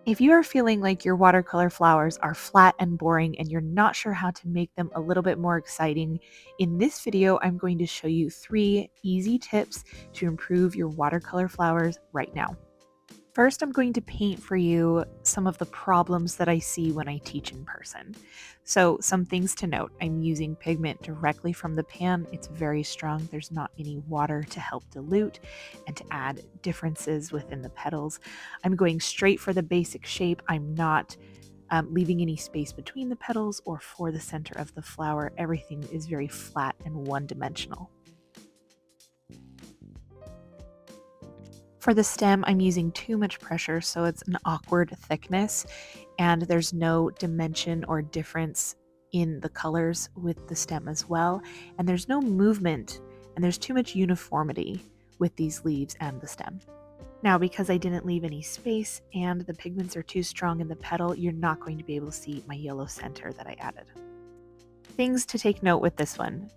If you are feeling like your watercolor flowers are flat and boring and you're not sure how to make them a little bit more exciting, in this video I'm going to show you 3 easy tips to improve your watercolor flowers right now. First, I'm going to paint for you some of the problems that I see when I teach in person. So some things to note: I'm using pigment directly from the pan. It's very strong. There's not any water to help dilute and to add differences within the petals. I'm going straight for the basic shape. I'm not leaving any space between the petals or for the center of the flower. Everything is very flat and one-dimensional. For the stem, I'm using too much pressure, so it's an awkward thickness, and there's no dimension or difference in the colors with the stem as well, and there's no movement, and there's too much uniformity with these leaves and the stem. Now, because I didn't leave any space and the pigments are too strong in the petal, you're not going to be able to see my yellow center that I added. Things to take note with this one: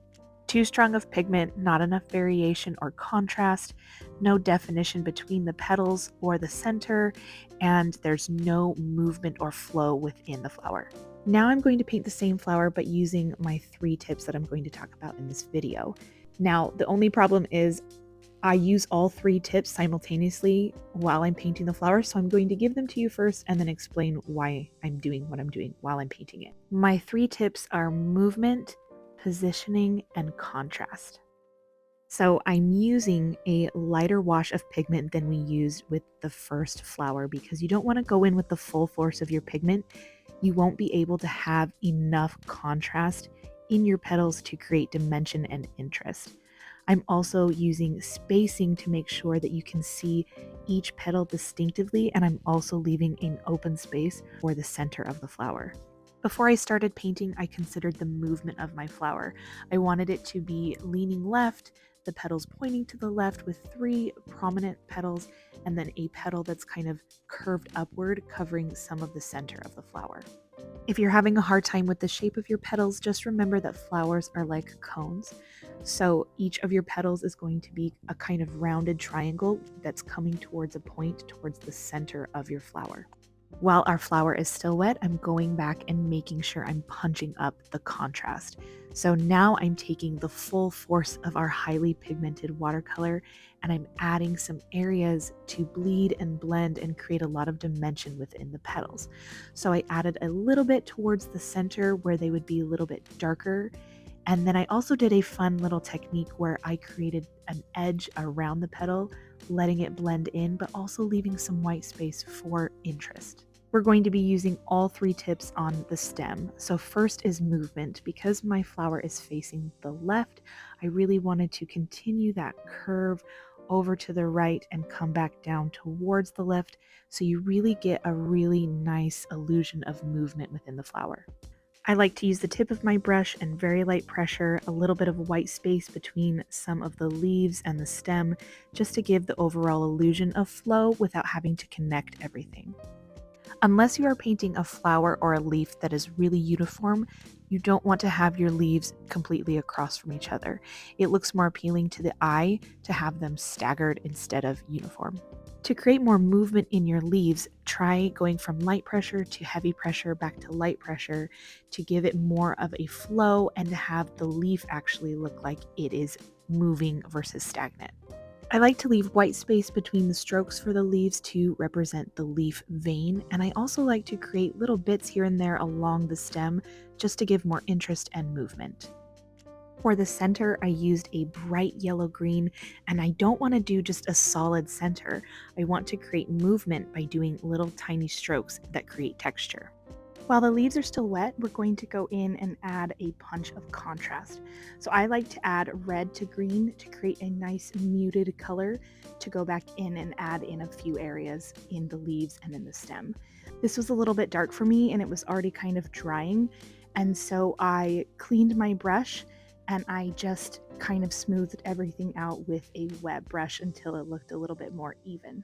too strong of pigment, not enough variation or contrast, no definition between the petals or the center, and there's no movement or flow within the flower. Now I'm going to paint the same flower but using my 3 tips that I'm going to talk about in this video. Now, the only problem is I use all 3 tips simultaneously while I'm painting the flower, so I'm going to give them to you first and then explain why I'm doing what I'm doing while I'm painting it. My 3 tips are movement, positioning, and contrast. So I'm using a lighter wash of pigment than we used with the first flower because you don't want to go in with the full force of your pigment. You won't be able to have enough contrast in your petals to create dimension and interest. I'm also using spacing to make sure that you can see each petal distinctively, and I'm also leaving an open space for the center of the flower. Before I started painting, I considered the movement of my flower. I wanted it to be leaning left, the petals pointing to the left with 3 prominent petals, and then a petal that's kind of curved upward, covering some of the center of the flower. If you're having a hard time with the shape of your petals, just remember that flowers are like cones. So each of your petals is going to be a kind of rounded triangle that's coming towards a point towards the center of your flower. While our flower is still wet, I'm going back and making sure I'm punching up the contrast. So now I'm taking the full force of our highly pigmented watercolor and I'm adding some areas to bleed and blend and create a lot of dimension within the petals. So I added a little bit towards the center where they would be a little bit darker. And then I also did a fun little technique where I created an edge around the petal, letting it blend in, but also leaving some white space for interest. We're going to be using all 3 tips on the stem. So first is movement. Because my flower is facing the left, I really wanted to continue that curve over to the right and come back down towards the left, so you really get a really nice illusion of movement within the flower. I like to use the tip of my brush and very light pressure, a little bit of white space between some of the leaves and the stem, just to give the overall illusion of flow without having to connect everything. Unless you are painting a flower or a leaf that is really uniform, you don't want to have your leaves completely across from each other. It looks more appealing to the eye to have them staggered instead of uniform. To create more movement in your leaves, try going from light pressure to heavy pressure back to light pressure to give it more of a flow and to have the leaf actually look like it is moving versus stagnant. I like to leave white space between the strokes for the leaves to represent the leaf vein, and I also like to create little bits here and there along the stem just to give more interest and movement. For the center, I used a bright yellow-green, and I don't want to do just a solid center. I want to create movement by doing little tiny strokes that create texture. While the leaves are still wet, we're going to go in and add a punch of contrast. So I like to add red to green to create a nice muted color to go back in and add in a few areas in the leaves and in the stem. This was a little bit dark for me and it was already kind of drying, and so I cleaned my brush and I just kind of smoothed everything out with a wet brush until it looked a little bit more even.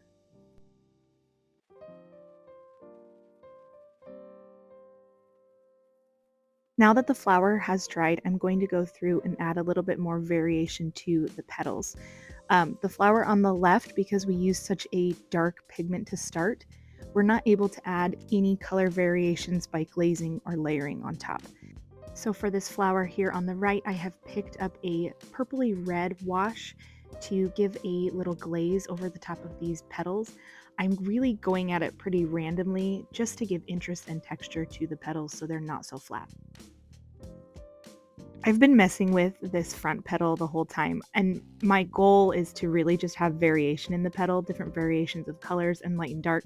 Now that the flower has dried, I'm going to go through and add a little bit more variation to the petals. The flower on the left, because we used such a dark pigment to start, we're not able to add any color variations by glazing or layering on top. So for this flower here on the right, I have picked up a purpley red wash to give a little glaze over the top of these petals. I'm really going at it pretty randomly just to give interest and texture to the petals so they're not so flat. I've been messing with this front petal the whole time, and my goal is to really just have variation in the petal, different variations of colors and light and dark.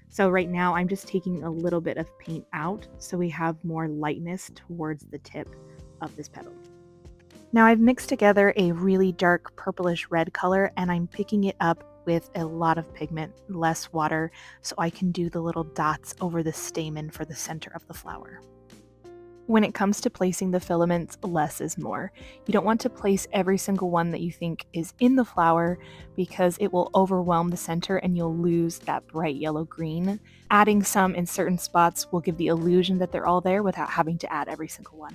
So right now I'm just taking a little bit of paint out so we have more lightness towards the tip of this petal. Now I've mixed together a really dark purplish red color and I'm picking it up with a lot of pigment, less water, so I can do the little dots over the stamen for the center of the flower. When it comes to placing the filaments, less is more. You don't want to place every single one that you think is in the flower because it will overwhelm the center and you'll lose that bright yellow-green. Adding some in certain spots will give the illusion that they're all there without having to add every single one.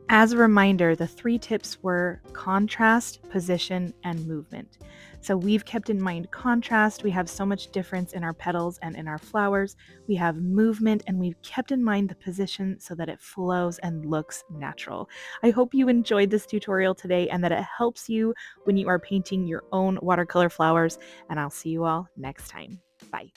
As a reminder, the 3 tips were contrast, position, and movement. So we've kept in mind contrast. We have so much difference in our petals and in our flowers. We have movement, and we've kept in mind the position so that it flows and looks natural. I hope you enjoyed this tutorial today and that it helps you when you are painting your own watercolor flowers, and I'll see you all next time. Bye.